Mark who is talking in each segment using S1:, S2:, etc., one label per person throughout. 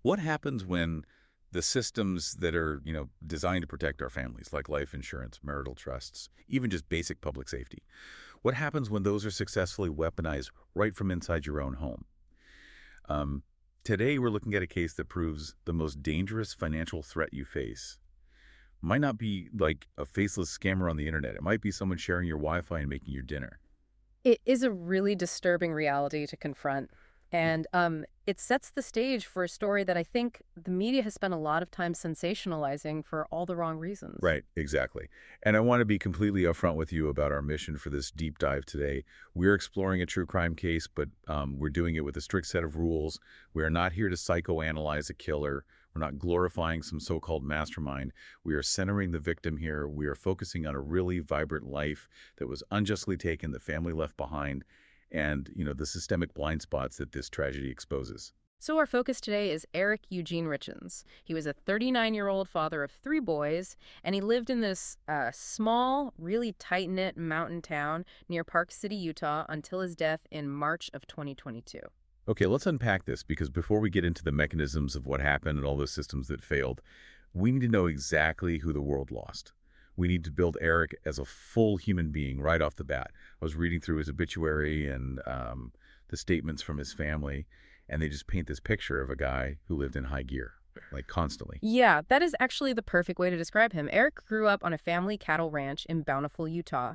S1: What happens when the systems that are, designed to protect our families, like life insurance, marital trusts, even just basic public safety, what happens when those are successfully weaponized right from inside your own home? Um, Today, we're looking at a case that proves the most dangerous financial threat you face might not be like a faceless scammer on the internet. It might be someone sharing your Wi-Fi and making your dinner.
S2: It is a really disturbing reality to confront. And it sets the stage for a story that I think the media has spent a lot of time sensationalizing for all the wrong reasons.
S1: Right, exactly. And I want to be completely upfront with you about our mission for this deep dive today. We're exploring a true crime case, but we're doing it with a strict set of rules. We are not here to psychoanalyze a killer. We're not glorifying some so-called mastermind. We are centering the victim here. We are focusing on a really vibrant life that was unjustly taken, the family left behind, and, the systemic blind spots that this tragedy exposes.
S2: So our focus today is Eric Eugene Richins. He was a 39-year-old father of 3 boys, and he lived in this small, really tight-knit mountain town near Park City, Utah, until his death in March of 2022.
S1: Okay, let's unpack this because before we get into the mechanisms of what happened and all those systems that failed, we need to know exactly who the world lost. We need to build Eric as a full human being right off the bat. I was reading through his obituary and the statements from his family, and they just paint this picture of a guy who lived in high gear, like constantly.
S2: Yeah, that is actually the perfect way to describe him. Eric grew up on a family cattle ranch in Bountiful, Utah.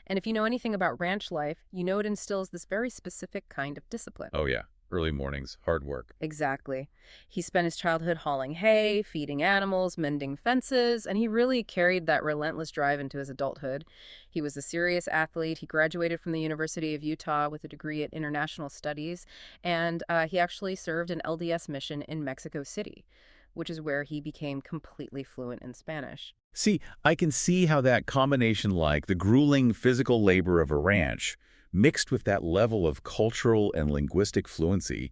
S2: And if you know anything about ranch life, you know it instills this very specific kind of discipline.
S1: Oh, yeah. Early mornings, hard work.
S2: Exactly. He spent his childhood hauling hay, feeding animals, mending fences, and he really carried that relentless drive into his adulthood. He was a serious athlete. He graduated from the University of Utah with a degree in international studies, and he actually served an LDS mission in Mexico City, which is where he became completely fluent in Spanish.
S1: See, I can see how that combination, like the grueling physical labor of a ranch, mixed with that level of cultural and linguistic fluency,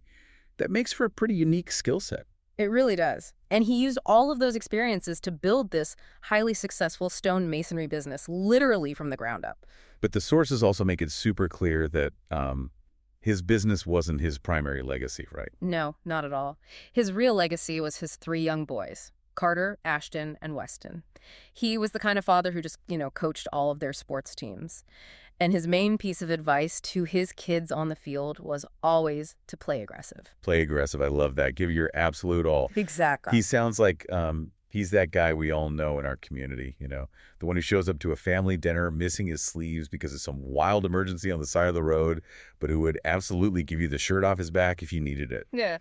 S1: that makes for a pretty unique skill set.
S2: It really does. And he used all of those experiences to build this highly successful stone masonry business, literally from the ground up.
S1: But the sources also make it super clear that his business wasn't his primary legacy, right?
S2: No, not at all. His real legacy was his 3 young boys, Carter, Ashton, and Weston. He was the kind of father who just, coached all of their sports teams. And his main piece of advice to his kids on the field was always to play aggressive.
S1: Play aggressive. I love that. Give your absolute all.
S2: Exactly.
S1: He sounds like he's that guy we all know in our community, the one who shows up to a family dinner missing his sleeves because of some wild emergency on the side of the road, but who would absolutely give you the shirt off his back if you needed it.
S2: Yeah.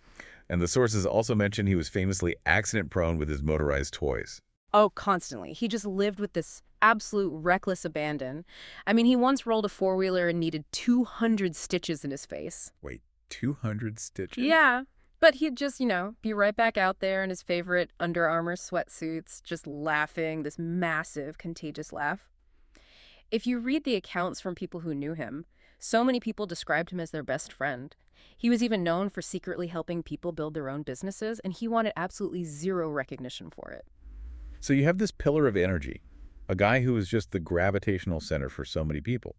S1: And the sources also mention he was famously accident-prone with his motorized toys.
S2: Oh, constantly. He just lived with this absolute reckless abandon. I mean, he once rolled a 4-wheeler and needed 200 stitches in his face.
S1: Wait, 200 stitches?
S2: Yeah, but he'd just, be right back out there in his favorite Under Armour sweatsuits, just laughing, this massive, contagious laugh. If you read the accounts from people who knew him, so many people described him as their best friend. He was even known for secretly helping people build their own businesses, and he wanted absolutely zero recognition for it.
S1: So you have this pillar of energy, a guy who is just the gravitational center for so many people.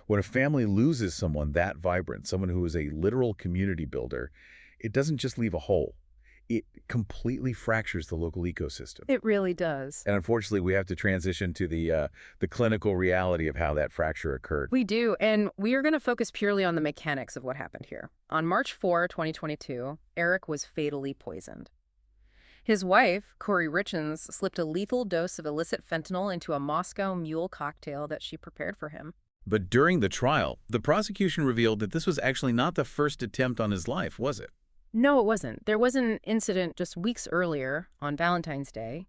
S1: When a family loses someone that vibrant, someone who is a literal community builder, it doesn't just leave a hole. It completely fractures the local ecosystem.
S2: It really does.
S1: And unfortunately, we have to transition to the clinical reality of how that fracture occurred.
S2: We do, and we are going to focus purely on the mechanics of what happened here. On March 4, 2022, Eric was fatally poisoned. His wife, Kouri Richins, slipped a lethal dose of illicit fentanyl into a Moscow Mule cocktail that she prepared for him.
S1: But during the trial, the prosecution revealed that this was actually not the first attempt on his life, was it?
S2: No, it wasn't. There was an incident just weeks earlier, on Valentine's Day.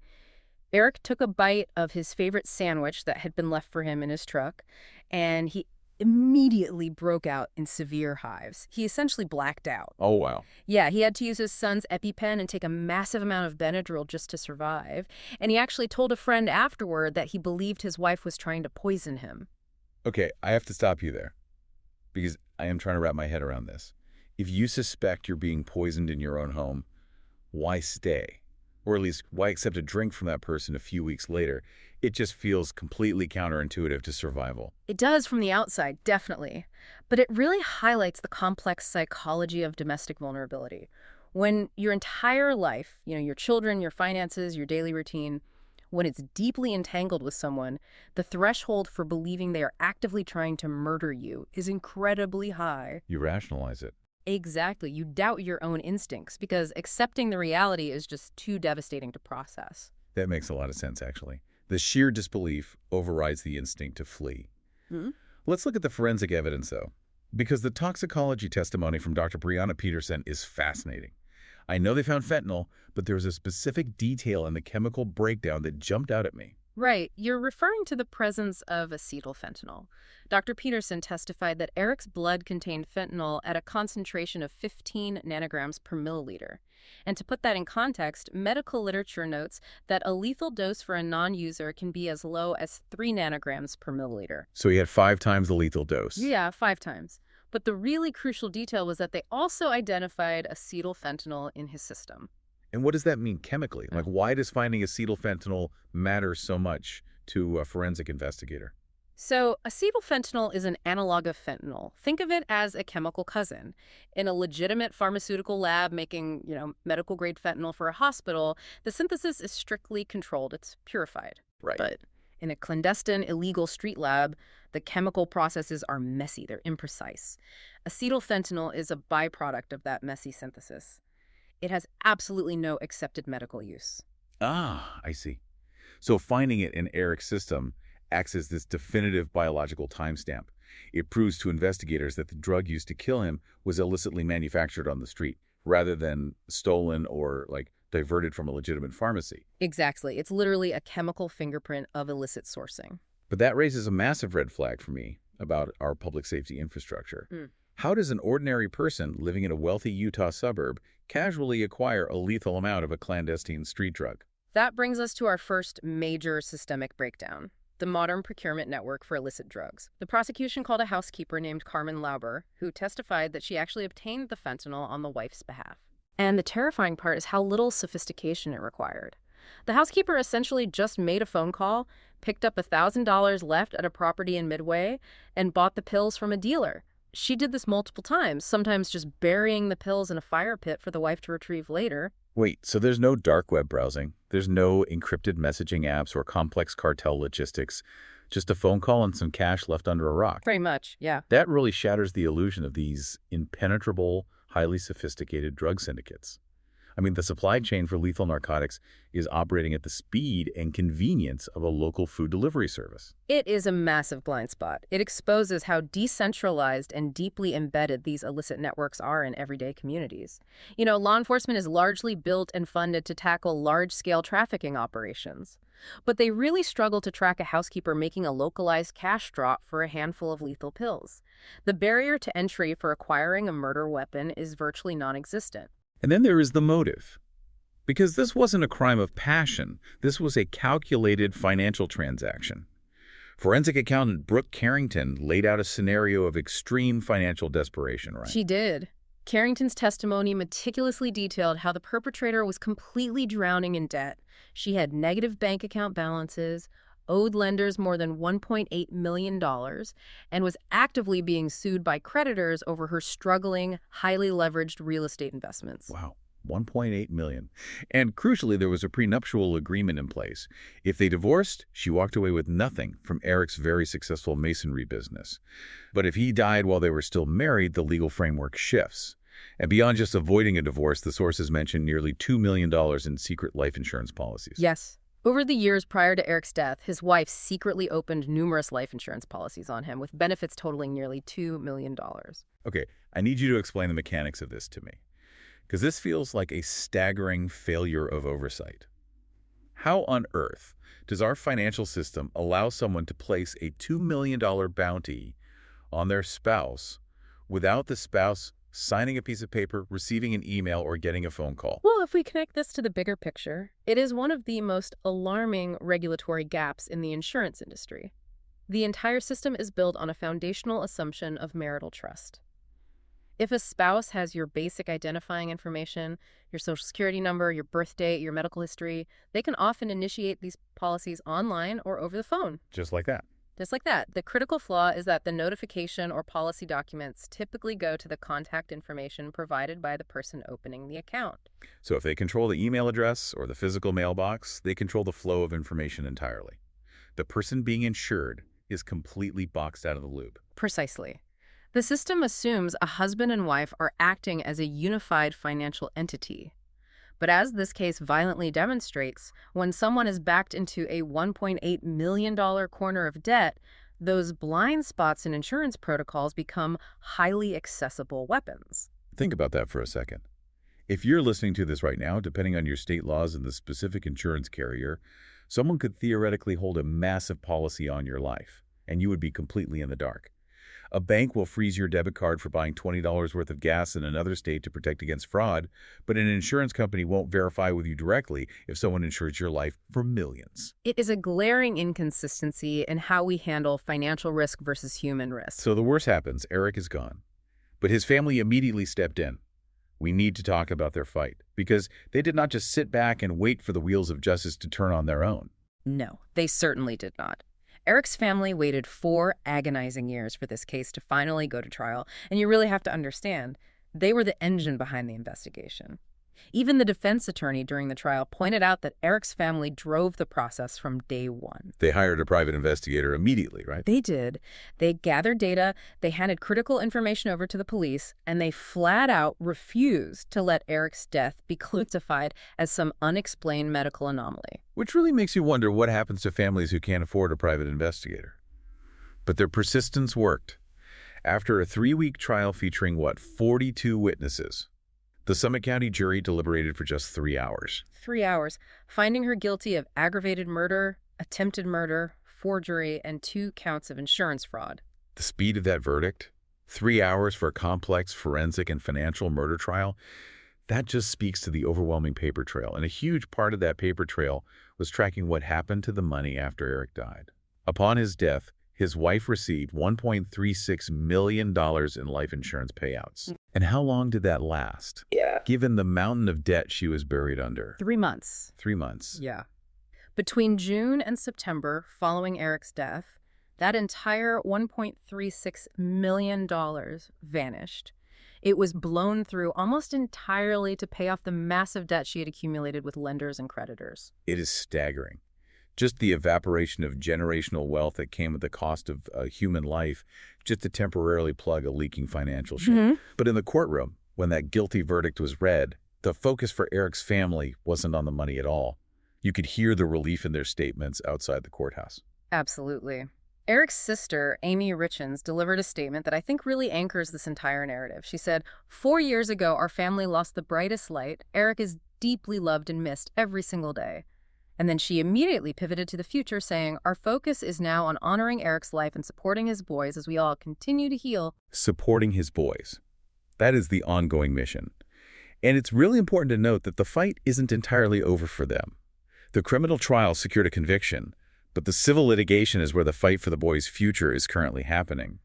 S2: Eric took a bite of his favorite sandwich that had been left for him in his truck, and he immediately broke out in severe hives. He essentially blacked out.
S1: Oh, wow.
S2: Yeah, he had to use his son's EpiPen and take a massive amount of Benadryl just to survive. And he actually told a friend afterward that he believed his wife was trying to poison him.
S1: Okay, I have to stop you there because I am trying to wrap my head around this. If you suspect you're being poisoned in your own home, why stay? Or at least, why accept a drink from that person a few weeks later? It just feels completely counterintuitive to survival.
S2: It does from the outside, definitely. But it really highlights the complex psychology of domestic vulnerability. When your entire life, your children, your finances, your daily routine, when it's deeply entangled with someone, the threshold for believing they are actively trying to murder you is incredibly high.
S1: You rationalize it.
S2: Exactly. You doubt your own instincts because accepting the reality is just too devastating to process.
S1: That makes a lot of sense, actually. The sheer disbelief overrides the instinct to flee.
S2: Hmm?
S1: Let's look at the forensic evidence, though, because the toxicology testimony from Dr. Brianna Peterson is fascinating. I know they found fentanyl, but there was a specific detail in the chemical breakdown that jumped out at me.
S2: Right. You're referring to the presence of acetylfentanyl. Dr. Peterson testified that Eric's blood contained fentanyl at a concentration of 15 nanograms per milliliter. And to put that in context, medical literature notes that a lethal dose for a non-user can be as low as 3 nanograms per milliliter.
S1: So he had 5 times the lethal dose.
S2: Yeah, 5 times. But the really crucial detail was that they also identified acetylfentanyl in his system.
S1: And what does that mean chemically? Like, why does finding acetylfentanyl matter so much to a forensic investigator?
S2: So acetylfentanyl is an analog of fentanyl. Think of it as a chemical cousin. In a legitimate pharmaceutical lab making, medical-grade fentanyl for a hospital, the synthesis is strictly controlled. It's purified.
S1: Right.
S2: But in a clandestine, illegal street lab, the chemical processes are messy. They're imprecise. Acetylfentanyl is a byproduct of that messy synthesis. It has absolutely no accepted medical use.
S1: Ah, I see. So finding it in Eric's system acts as this definitive biological timestamp. It proves to investigators that the drug used to kill him was illicitly manufactured on the street, rather than stolen or, diverted from a legitimate pharmacy.
S2: Exactly. It's literally a chemical fingerprint of illicit sourcing.
S1: But that raises a massive red flag for me about our public safety infrastructure. How does an ordinary person living in a wealthy Utah suburb casually acquire a lethal amount of a clandestine street drug?
S2: That brings us to our first major systemic breakdown, the modern procurement network for illicit drugs. The prosecution called a housekeeper named Carmen Lauber, who testified that she actually obtained the fentanyl on the wife's behalf. And the terrifying part is how little sophistication it required. The housekeeper essentially just made a phone call, picked up $1,000 left at a property in Midway, and bought the pills from a dealer. She did this multiple times, sometimes just burying the pills in a fire pit for the wife to retrieve later.
S1: Wait, so there's no dark web browsing? There's no encrypted messaging apps or complex cartel logistics? Just a phone call and some cash left under a rock?
S2: Pretty much, yeah.
S1: That really shatters the illusion of these impenetrable, highly sophisticated drug syndicates. I mean, the supply chain for lethal narcotics is operating at the speed and convenience of a local food delivery service.
S2: It is a massive blind spot. It exposes how decentralized and deeply embedded these illicit networks are in everyday communities. Law enforcement is largely built and funded to tackle large-scale trafficking operations. But they really struggle to track a housekeeper making a localized cash drop for a handful of lethal pills. The barrier to entry for acquiring a murder weapon is virtually non-existent.
S1: And then there is the motive. Because this wasn't a crime of passion. This was a calculated financial transaction. Forensic accountant Brooke Carrington laid out a scenario of extreme financial desperation, right?
S2: She did. Carrington's testimony meticulously detailed how the perpetrator was completely drowning in debt. She had negative bank account balances, owed lenders more than $1.8 million, and was actively being sued by creditors over her struggling, highly leveraged real estate investments.
S1: Wow, $1.8 million. And crucially, there was a prenuptial agreement in place. If they divorced, she walked away with nothing from Eric's very successful masonry business. But if he died while they were still married, the legal framework shifts. And beyond just avoiding a divorce, the sources mentioned nearly $2 million in secret life insurance policies.
S2: Yes. Over the years prior to Eric's death, his wife secretly opened numerous life insurance policies on him, with benefits totaling nearly $2 million.
S1: Okay, I need you to explain the mechanics of this to me, because this feels like a staggering failure of oversight. How on earth does our financial system allow someone to place a $2 million bounty on their spouse without the spouse signing a piece of paper, receiving an email, or getting a phone call?
S2: Well, if we connect this to the bigger picture, it is one of the most alarming regulatory gaps in the insurance industry. The entire system is built on a foundational assumption of marital trust. If a spouse has your basic identifying information, your social security number, your birth date, your medical history, they can often initiate these policies online or over the phone.
S1: Just like that.
S2: Just like that. The critical flaw is that the notification or policy documents typically go to the contact information provided by the person opening the account.
S1: So if they control the email address or the physical mailbox, they control the flow of information entirely. The person being insured is completely boxed out of the loop.
S2: Precisely. The system assumes a husband and wife are acting as a unified financial entity. But as this case violently demonstrates, when someone is backed into a $1.8 million corner of debt, those blind spots in insurance protocols become highly accessible weapons.
S1: Think about that for a second. If you're listening to this right now, depending on your state laws and the specific insurance carrier, someone could theoretically hold a massive policy on your life, and you would be completely in the dark. A bank will freeze your debit card for buying $20 worth of gas in another state to protect against fraud, but an insurance company won't verify with you directly if someone insures your life for millions.
S2: It is a glaring inconsistency in how we handle financial risk versus human risk.
S1: So the worst happens. Eric is gone. But his family immediately stepped in. We need to talk about their fight, because they did not just sit back and wait for the wheels of justice to turn on their own.
S2: No, they certainly did not. Eric's family waited 4 agonizing years for this case to finally go to trial, and you really have to understand, they were the engine behind the investigation. Even the defense attorney during the trial pointed out that Eric's family drove the process from day one.
S1: They hired a private investigator immediately, right?
S2: They did. They gathered data, they handed critical information over to the police, and they flat out refused to let Eric's death be classified as some unexplained medical anomaly.
S1: Which really makes you wonder what happens to families who can't afford a private investigator. But their persistence worked. After a 3-week trial featuring, 42 witnesses, the Summit County jury deliberated for just 3 hours.
S2: 3 hours, finding her guilty of aggravated murder, attempted murder, forgery, and 2 counts of insurance fraud.
S1: The speed of that verdict, 3 hours for a complex forensic and financial murder trial, that just speaks to the overwhelming paper trail. And a huge part of that paper trail was tracking what happened to the money after Eric died. Upon his death, his wife received $1.36 million in life insurance payouts. And how long did that last?
S2: Yeah.
S1: Given the mountain of debt she was buried under.
S2: 3 months.
S1: 3 months.
S2: Yeah. Between June and September following Eric's death, that entire $1.36 million vanished. It was blown through almost entirely to pay off the massive debt she had accumulated with lenders and creditors.
S1: It is staggering. Just the evaporation of generational wealth that came at the cost of human life, just to temporarily plug a leaking financial ship. But in the courtroom, when that guilty verdict was read, the focus for Eric's family wasn't on the money at all. You could hear the relief in their statements outside the courthouse.
S2: Absolutely. Eric's sister, Kouri Richins, delivered a statement that I think really anchors this entire narrative. She said, 4 years ago, our family lost the brightest light. Eric is deeply loved and missed every single day. And then she immediately pivoted to the future, saying, our focus is now on honoring Eric's life and supporting his boys as we all continue to heal.
S1: Supporting his boys. That is the ongoing mission. And it's really important to note that the fight isn't entirely over for them. The criminal trial secured a conviction, but the civil litigation is where the fight for the boys' future is currently happening.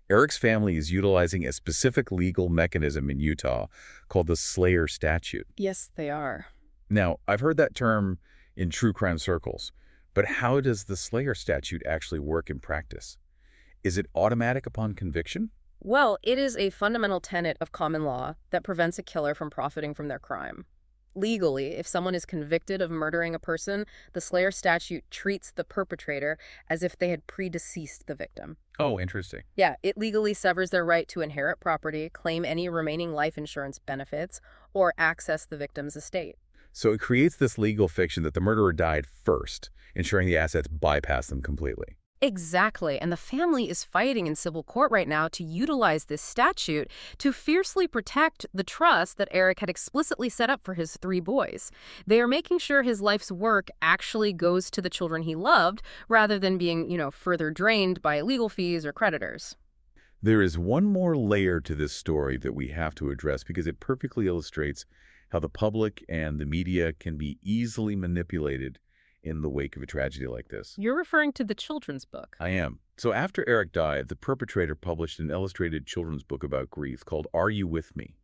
S1: Eric's family is utilizing a specific legal mechanism in Utah called the Slayer statute.
S2: Yes, they are.
S1: Now, I've heard that term in true crime circles, but how does the Slayer statute actually work in practice? Is it automatic upon conviction?
S2: Well, it is a fundamental tenet of common law that prevents a killer from profiting from their crime. Legally, if someone is convicted of murdering a person, the Slayer statute treats the perpetrator as if they had predeceased the victim.
S1: Oh, interesting.
S2: Yeah, it legally severs their right to inherit property, claim any remaining life insurance benefits, or access the victim's estate.
S1: So it creates this legal fiction that the murderer died first, ensuring the assets bypass them completely.
S2: Exactly, and the family is fighting in civil court right now to utilize this statute to fiercely protect the trust that Eric had explicitly set up for his 3 boys. They are making sure his life's work actually goes to the children he loved, rather than being, further drained by legal fees or creditors.
S1: There is one more layer to this story that we have to address because it perfectly illustrates how the public and the media can be easily manipulated in the wake of a tragedy like this.
S2: You're referring to the children's book.
S1: I am. So after Eric died, the perpetrator published an illustrated children's book about grief called Are You With Me?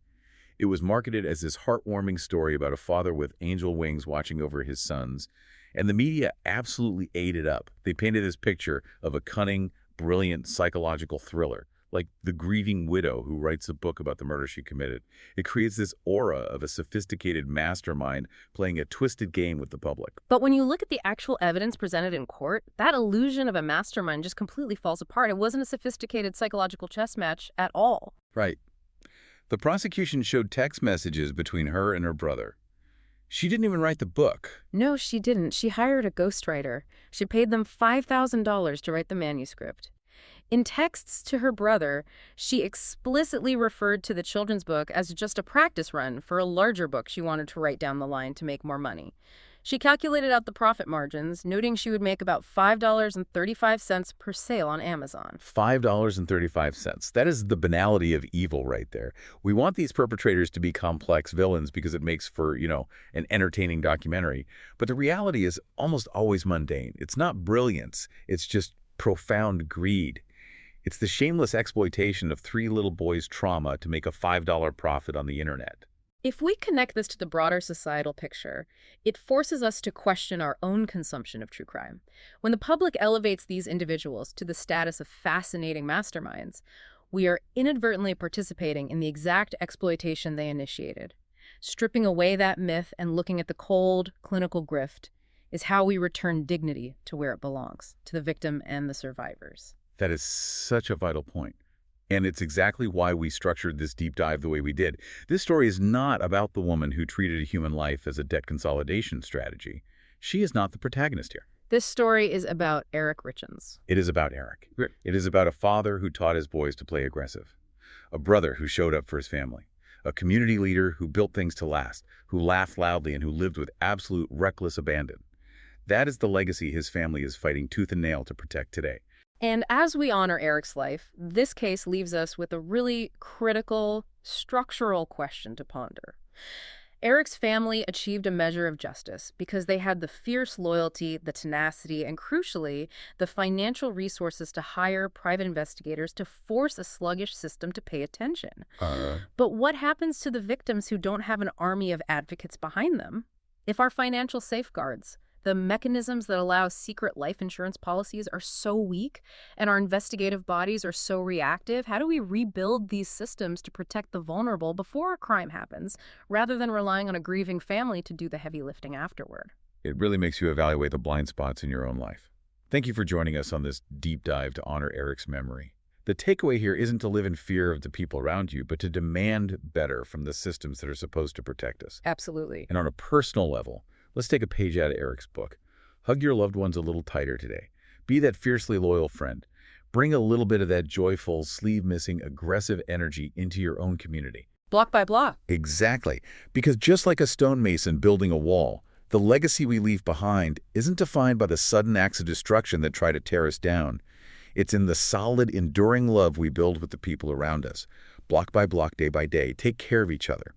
S1: It was marketed as this heartwarming story about a father with angel wings watching over his sons, And the media absolutely ate it up. They painted this picture of a cunning, brilliant psychological thriller, like the grieving widow who writes a book about the murder she committed. It creates this aura of a sophisticated mastermind playing a twisted game with the public.
S2: But when you look at the actual evidence presented in court, that illusion of a mastermind just completely falls apart. It wasn't a sophisticated psychological chess match at all.
S1: Right. The prosecution showed text messages between her and her brother. She didn't even write the book.
S2: No, she didn't. She hired a ghostwriter. She paid them $5,000 to write the manuscript. In texts to her brother, she explicitly referred to the children's book as just a practice run for a larger book she wanted to write down the line to make more money. She calculated out the profit margins, noting she would make about $5.35 per sale on Amazon.
S1: $5.35. That is the banality of evil right there. We want these perpetrators to be complex villains because it makes for, an entertaining documentary. But the reality is almost always mundane. It's not brilliance. It's just profound greed. It's the shameless exploitation of three little boys' trauma to make a $5 profit on the internet.
S2: If we connect this to the broader societal picture, it forces us to question our own consumption of true crime. When the public elevates these individuals to the status of fascinating masterminds, we are inadvertently participating in the exact exploitation they initiated. Stripping away that myth and looking at the cold, clinical grift is how we return dignity to where it belongs, to the victim and the survivors.
S1: That is such a vital point. And it's exactly why we structured this deep dive the way we did. This story is not about the woman who treated a human life as a debt consolidation strategy. She is not the protagonist here.
S2: This story is about Kouri Richins.
S1: It is about Eric. It is about a father who taught his boys to play aggressive, a brother who showed up for his family, a community leader who built things to last, who laughed loudly and who lived with absolute reckless abandon. That is the legacy his family is fighting tooth and nail to protect today.
S2: And as we honor Eric's life, this case leaves us with a really critical, structural question to ponder. Eric's family achieved a measure of justice because they had the fierce loyalty, the tenacity, and crucially, the financial resources to hire private investigators to force a sluggish system to pay attention. But what happens to the victims who don't have an army of advocates behind them? If our financial safeguards, the mechanisms that allow secret life insurance policies are so weak and our investigative bodies are so reactive, how do we rebuild these systems to protect the vulnerable before a crime happens, rather than relying on a grieving family to do the heavy lifting afterward?
S1: It really makes you evaluate the blind spots in your own life. Thank you for joining us on this deep dive to honor Eric's memory. The takeaway here isn't to live in fear of the people around you, but to demand better from the systems that are supposed to protect us.
S2: Absolutely.
S1: And on a personal level, let's take a page out of Eric's book. Hug your loved ones a little tighter today. Be that fiercely loyal friend. Bring a little bit of that joyful, sleeve-missing, aggressive energy into your own community.
S2: Block by block.
S1: Exactly. Because just like a stonemason building a wall, the legacy we leave behind isn't defined by the sudden acts of destruction that try to tear us down. It's in the solid, enduring love we build with the people around us. Block by block, day by day, take care of each other.